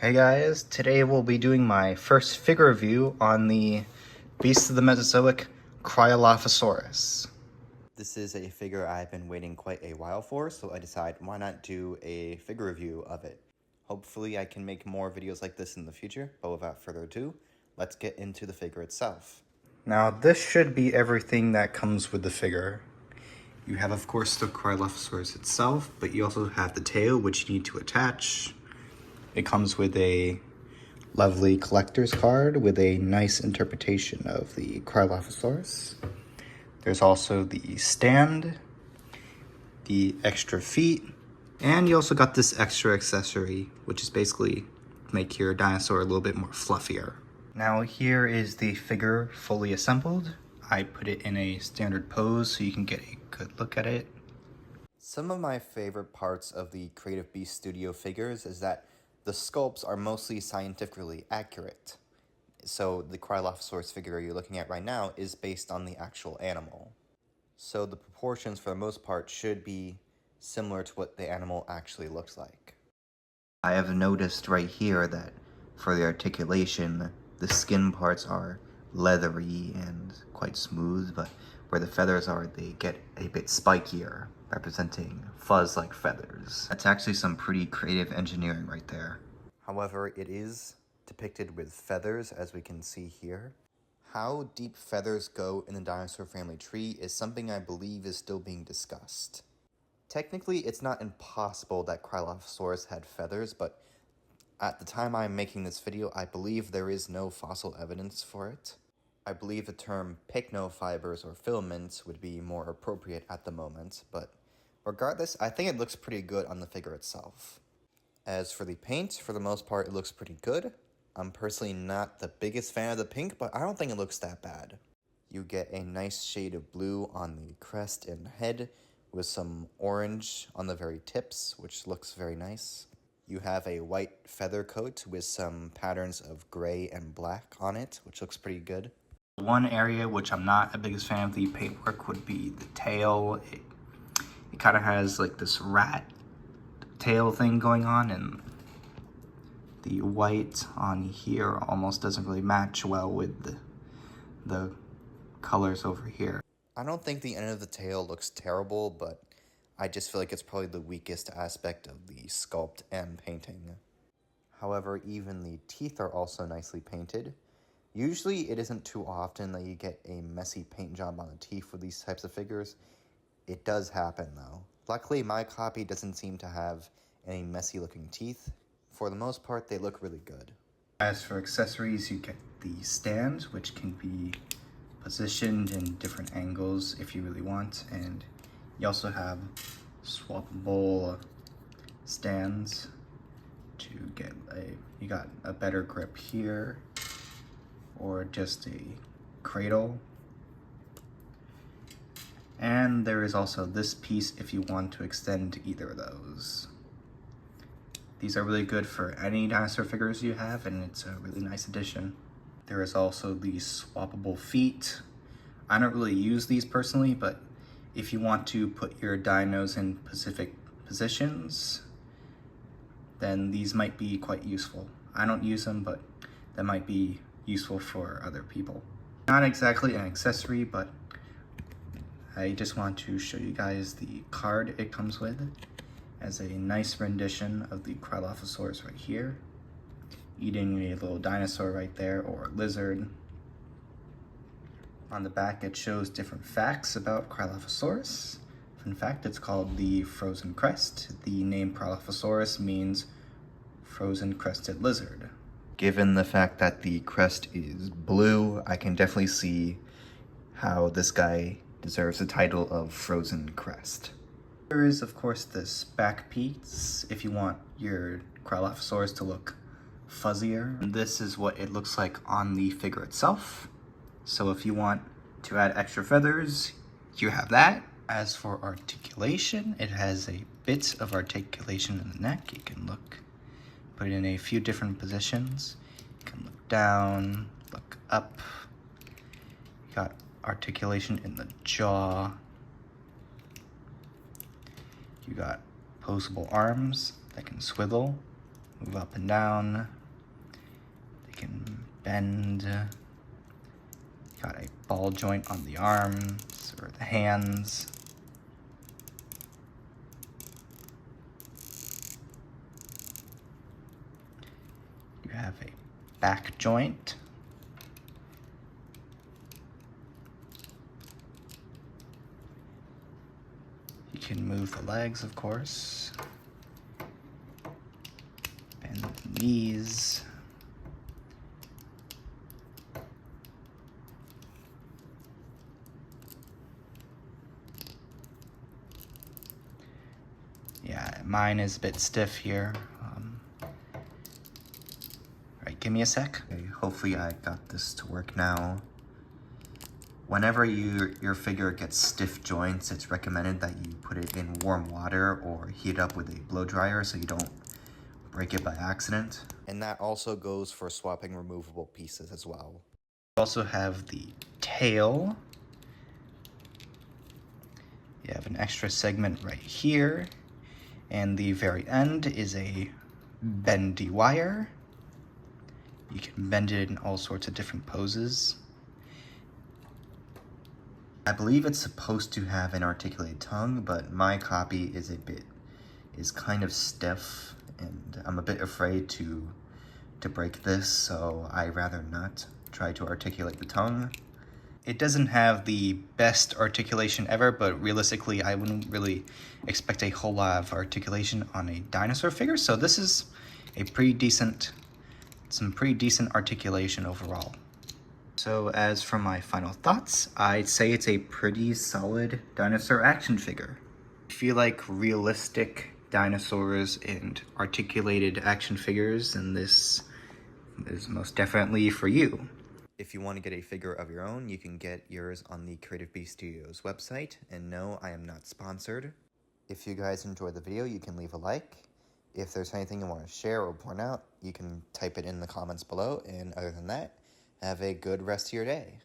Hey guys, today we'll be doing my first figure review on the Beast of the Mesozoic Cryolophosaurus. This is a figure I've been waiting quite a while for, so I decided why not do a figure review of it. Hopefully I can make more videos like this in the future, but without further ado, let's get into the figure itself. Now this should be everything that comes with the figure. You have of course the Cryolophosaurus itself, but you also have the tail which you need to attach. It comes with a lovely collector's card with a nice interpretation of the Cryolophosaurus. There's also the stand, the extra feet, and you also got this extra accessory, which is basically to make your dinosaur a little bit more fluffier. Now here is the figure fully assembled. I put it in a standard pose so you can get a good look at it. Some of my favorite parts of the Creative Beast Studio figures is that the sculpts are mostly scientifically accurate. So the Cryolophosaurus figure you're looking at right now is based on the actual animal. So the proportions for the most part should be similar to what the animal actually looks like. I have noticed right here that for the articulation, the skin parts are leathery and quite smooth, but where the feathers are, they get a bit spikier, representing fuzz-like feathers. That's actually some pretty creative engineering right there. However, it is depicted with feathers, as we can see here. How deep feathers go in the dinosaur family tree is something I believe is still being discussed. Technically, it's not impossible that Cryolophosaurus had feathers, but at the time I'm making this video, I believe there is no fossil evidence for it. I believe the term pycnofibers or filaments would be more appropriate at the moment, but regardless, I think it looks pretty good on the figure itself. As for the paint, for the most part, it looks pretty good. I'm personally not the biggest fan of the pink, but I don't think it looks that bad. You get a nice shade of blue on the crest and head, with some orange on the very tips, which looks very nice. You have a white feather coat with some patterns of gray and black on it, which looks pretty good. One area which I'm not the biggest fan of the paintwork would be the tail. It kind of has like this rat tail thing going on, and the white on here almost doesn't really match well with the colors over here. I don't think the end of the tail looks terrible, but I just feel like it's probably the weakest aspect of the sculpt and painting. However, even the teeth are also nicely painted. Usually it isn't too often that you get a messy paint job on the teeth with these types of figures. It does happen though. Luckily my copy doesn't seem to have any messy looking teeth. For the most part they look really good. As for accessories, you get the stand, which can be positioned in different angles if you really want, and you also have swappable stands to get you got a better grip here, or just a cradle. And there is also this piece if you want to extend either of those. These are really good for any dinosaur figures you have, and it's a really nice addition. There is also the swappable feet. I don't really use these personally, but if you want to put your dinos in specific positions, then these might be quite useful. I don't use them, but that might be useful for other people. Not exactly an accessory, but I just want to show you guys the card it comes with as a nice rendition of the Cryolophosaurus right here, eating a little dinosaur right there, or a lizard. On the back it shows different facts about Cryolophosaurus. Fun fact, it's called the frozen crest. The name Cryolophosaurus means frozen crested lizard. Given the fact that the crest is blue, I can definitely see how this guy deserves the title of frozen crest. There is of course this back piece if you want your Cryolophosaurus to look fuzzier. And this is what it looks like on the figure itself. So if you want to add extra feathers, you have that. As for articulation, it has a bit of articulation in the neck. You can put it in a few different positions. You can look down, look up. You got articulation in the jaw. You got posable arms that can swivel move up and down. They can bend. Got a ball joint on the arms or the hands. You have a back joint. You can move the legs, of course. Bend the knees. Yeah, mine is a bit stiff here. All right, give me a sec. Okay, hopefully I got this to work now. Whenever your figure gets stiff joints, it's recommended that you put it in warm water or heat it up with a blow dryer so you don't break it by accident. And that also goes for swapping removable pieces as well. You also have the tail. You have an extra segment right here. And the very end is a bendy wire. You can bend it in all sorts of different poses. I believe it's supposed to have an articulated tongue, but my copy is kind of stiff, and I'm a bit afraid to break this, so I'd rather not try to articulate the tongue. It doesn't have the best articulation ever, but realistically, I wouldn't really expect a whole lot of articulation on a dinosaur figure, so this is a some pretty decent articulation overall. So as for my final thoughts, I'd say it's a pretty solid dinosaur action figure. I feel like realistic dinosaurs and articulated action figures, and this is most definitely for you. If you want to get a figure of your own, you can get yours on the Creative Beast Studios website. And no, I am not sponsored. If you guys enjoyed the video, you can leave a like. If there's anything you want to share or point out, you can type it in the comments below. And other than that, have a good rest of your day.